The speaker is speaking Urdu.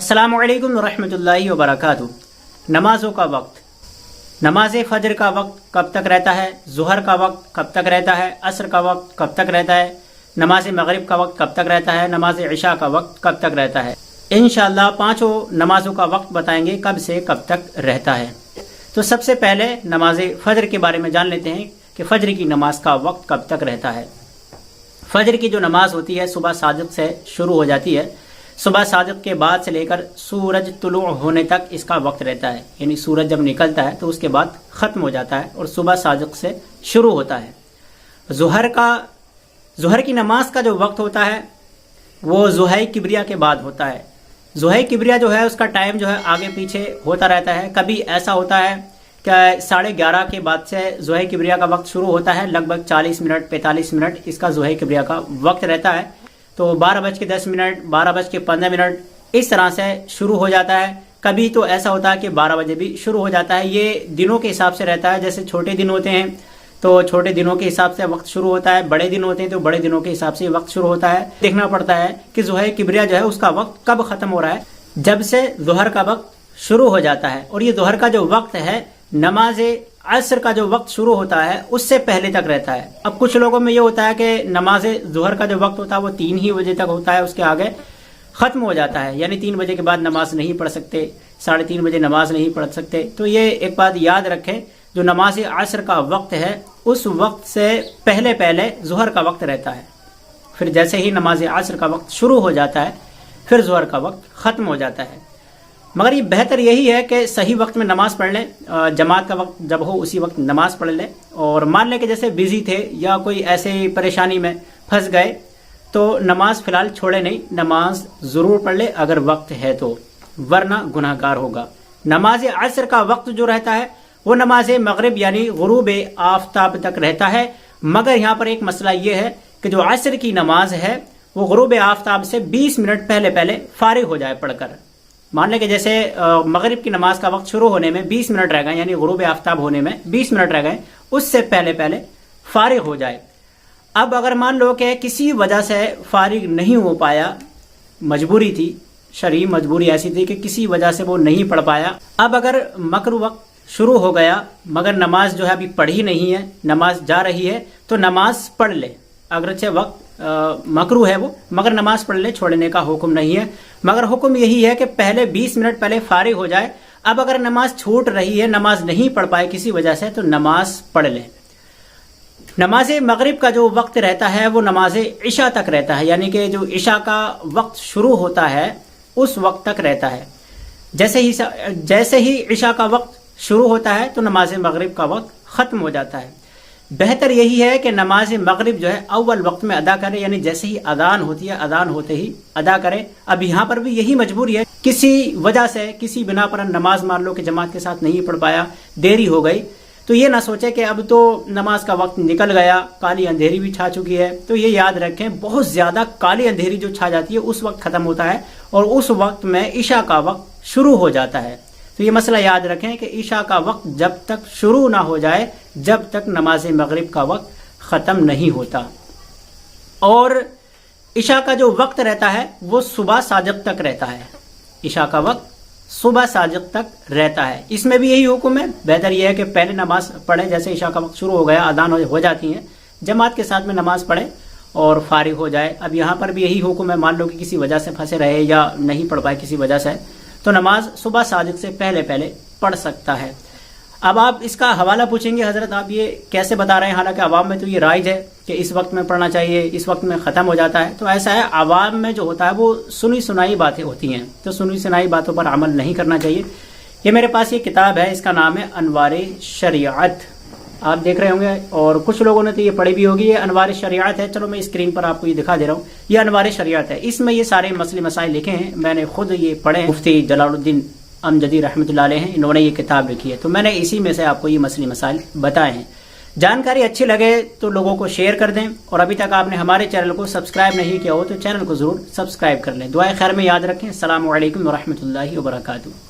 السلام علیکم ورحمۃ اللہ وبرکاتہ۔ نمازوں کا وقت، نماز فجر کا وقت کب تک رہتا ہے، ظہر کا وقت کب تک رہتا ہے، عصر کا وقت کب تک رہتا ہے، نماز مغرب کا وقت کب تک رہتا ہے، نماز عشاء کا وقت کب تک رہتا ہے۔ انشاءاللہ پانچوں نمازوں کا وقت بتائیں گے کب سے کب تک رہتا ہے۔ تو سب سے پہلے نماز فجر کے بارے میں جان لیتے ہیں کہ فجر کی نماز کا وقت کب تک رہتا ہے۔ فجر کی جو نماز ہوتی ہے صبح صادق سے شروع ہو جاتی ہے، صبح صادق کے بعد سے لے کر سورج طلوع ہونے تک اس کا وقت رہتا ہے، یعنی سورج جب نکلتا ہے تو اس کے بعد ختم ہو جاتا ہے اور صبح صادق سے شروع ہوتا ہے۔ ظہر کی نماز کا جو وقت ہوتا ہے وہ ضحی کبریہ کے بعد ہوتا ہے۔ ضحی کبریہ جو ہے اس کا ٹائم جو ہے آگے پیچھے ہوتا رہتا ہے۔ کبھی ایسا ہوتا ہے کہ 11:30 کے بعد سے ضحی کبریہ کا وقت شروع ہوتا ہے، لگ بھگ 40 منٹ 45 منٹ اس کا ضحی کبریہ کا وقت رہتا ہے۔ تو 12:10 12:15 اس طرح سے شروع ہو جاتا ہے۔ کبھی تو ایسا ہوتا ہے کہ 12 بجے بھی شروع ہو جاتا ہے۔ یہ دنوں کے حساب سے رہتا ہے، جیسے چھوٹے دن ہوتے ہیں تو چھوٹے دنوں کے حساب سے وقت شروع ہوتا ہے، بڑے دن ہوتے ہیں تو بڑے دنوں کے حساب سے وقت شروع ہوتا ہے۔ دیکھنا پڑتا ہے کہ ضحی کبریہ جو ہے اس کا وقت کب ختم ہو رہا ہے، جب سے ظہر کا وقت شروع ہو جاتا ہے۔ اور یہ ظہر کا جو وقت ہے نماز عصر کا جو وقت شروع ہوتا ہے اس سے پہلے تک رہتا ہے۔ اب کچھ لوگوں میں یہ ہوتا ہے کہ نماز ظہر کا جو وقت ہوتا ہے وہ 3 ہی بجے تک ہوتا ہے، اس کے آگے ختم ہو جاتا ہے، یعنی 3 بجے کے بعد نماز نہیں پڑھ سکتے، 3:30 بجے نماز نہیں پڑھ سکتے۔ تو یہ ایک بات یاد رکھیں، جو نماز عصر کا وقت ہے اس وقت سے پہلے ظہر کا وقت رہتا ہے، پھر جیسے ہی نماز عصر کا وقت شروع ہو جاتا ہے پھر ظہر کا وقت ختم ہو جاتا ہے۔ مگر یہ بہتر یہی ہے کہ صحیح وقت میں نماز پڑھ لیں، جماعت کا وقت جب ہو اسی وقت نماز پڑھ لیں۔ اور مان لیں کہ جیسے بزی تھے یا کوئی ایسے پریشانی میں پھنس گئے تو نماز فی الحال چھوڑے نہیں، نماز ضرور پڑھ لے اگر وقت ہے تو، ورنہ گناہ گار ہوگا۔ نماز عصر کا وقت جو رہتا ہے وہ نماز مغرب یعنی غروب آفتاب تک رہتا ہے، مگر یہاں پر ایک مسئلہ یہ ہے کہ جو عصر کی نماز ہے وہ غروب آفتاب سے 20 منٹ پہلے فارغ ہو جائے پڑھ کر۔ مان لیں کہ جیسے مغرب کی نماز کا وقت شروع ہونے میں 20 منٹ رہ گئے، یعنی غروب آفتاب ہونے میں 20 منٹ رہ گئے، اس سے پہلے فارغ ہو جائے۔ اب اگر مان لو کہ کسی وجہ سے فارغ نہیں ہو پایا، مجبوری تھی، شرعی مجبوری ایسی تھی کہ کسی وجہ سے وہ نہیں پڑھ پایا، اب اگر مکرو وقت شروع ہو گیا مگر نماز جو ہے ابھی پڑھی نہیں ہے، نماز جا رہی ہے تو نماز پڑھ لے، اگرچہ وقت مکرو ہے وہ، مگر نماز پڑھ لے، چھوڑنے کا حکم نہیں ہے۔ مگر حکم یہی ہے کہ پہلے 20 منٹ پہلے فارغ ہو جائے۔ اب اگر نماز چھوٹ رہی ہے، نماز نہیں پڑھ پائے کسی وجہ سے، تو نماز پڑھ لے۔ نماز مغرب کا جو وقت رہتا ہے وہ نماز عشاء تک رہتا ہے، یعنی کہ جو عشاء کا وقت شروع ہوتا ہے اس وقت تک رہتا ہے۔ جیسے ہی عشاء کا وقت شروع ہوتا ہے تو نماز مغرب کا وقت ختم ہو جاتا ہے۔ بہتر یہی ہے کہ نماز مغرب جو ہے اول وقت میں ادا کرے، یعنی جیسے ہی اذان ہوتی ہے اذان ہوتے ہی ادا کرے۔ اب یہاں پر بھی یہی مجبوری ہے، کسی وجہ سے کسی بنا پر نماز مان لو کہ جماعت کے ساتھ نہیں پڑھ پایا، دیری ہو گئی، تو یہ نہ سوچے کہ اب تو نماز کا وقت نکل گیا، کالی اندھیری بھی چھا چکی ہے۔ تو یہ یاد رکھیں، بہت زیادہ کالی اندھیری جو چھا جاتی ہے اس وقت ختم ہوتا ہے اور اس وقت میں عشاء کا وقت شروع ہو جاتا ہے۔ تو یہ مسئلہ یاد رکھیں کہ عشاء کا وقت جب تک شروع نہ ہو جائے جب تک نماز مغرب کا وقت ختم نہیں ہوتا۔ اور عشاء کا جو وقت رہتا ہے وہ صبح صادق تک رہتا ہے، عشاء کا وقت صبح صادق تک رہتا ہے۔ اس میں بھی یہی حکم ہے، بہتر یہ ہے کہ پہلے نماز پڑھیں، جیسے عشاء کا وقت شروع ہو گیا اذان ہو جاتی ہیں، جماعت کے ساتھ میں نماز پڑھیں اور فارغ ہو جائے۔ اب یہاں پر بھی یہی حکم ہے، مان لو کہ کسی وجہ سے پھنسے رہے یا نہیں پڑھ پائے کسی وجہ سے، تو نماز صبح صادق سے پہلے پڑھ سکتا ہے۔ اب آپ اس کا حوالہ پوچھیں گے، حضرت آپ یہ کیسے بتا رہے ہیں، حالانکہ عوام میں تو یہ رائج ہے کہ اس وقت میں پڑھنا چاہیے، اس وقت میں ختم ہو جاتا ہے۔ تو ایسا ہے، عوام میں جو ہوتا ہے وہ سنی سنائی باتیں ہوتی ہیں، تو سنی سنائی باتوں پر عمل نہیں کرنا چاہیے۔ یہ میرے پاس یہ کتاب ہے، اس کا نام ہے انوار شریعت، آپ دیکھ رہے ہوں گے، اور کچھ لوگوں نے تو یہ پڑھی بھی ہوگی۔ یہ انوار شریعت ہے، چلو میں اسکرین پر آپ کو یہ دکھا دے رہا ہوں، یہ انوار شریعت ہے۔ اس میں یہ سارے مسئلے مسائل لکھے ہیں، میں نے خود یہ پڑھے ہیں، مفتی جلال الدین امجدی رحمۃ اللہ علیہ ہیں، انہوں نے یہ کتاب لکھی ہے، تو میں نے اسی میں سے آپ کو یہ مسئلے مسائل بتائے ہیں۔ جانکاری اچھی لگے تو لوگوں کو شیئر کر دیں، اور ابھی تک آپ نے ہمارے چینل کو سبسکرائب نہیں کیا ہو تو چینل کو ضرور سبسکرائب کر لیں۔ دعائے خیر میں یاد رکھیں۔ السلام علیکم ورحمۃ اللہ وبرکاتہ۔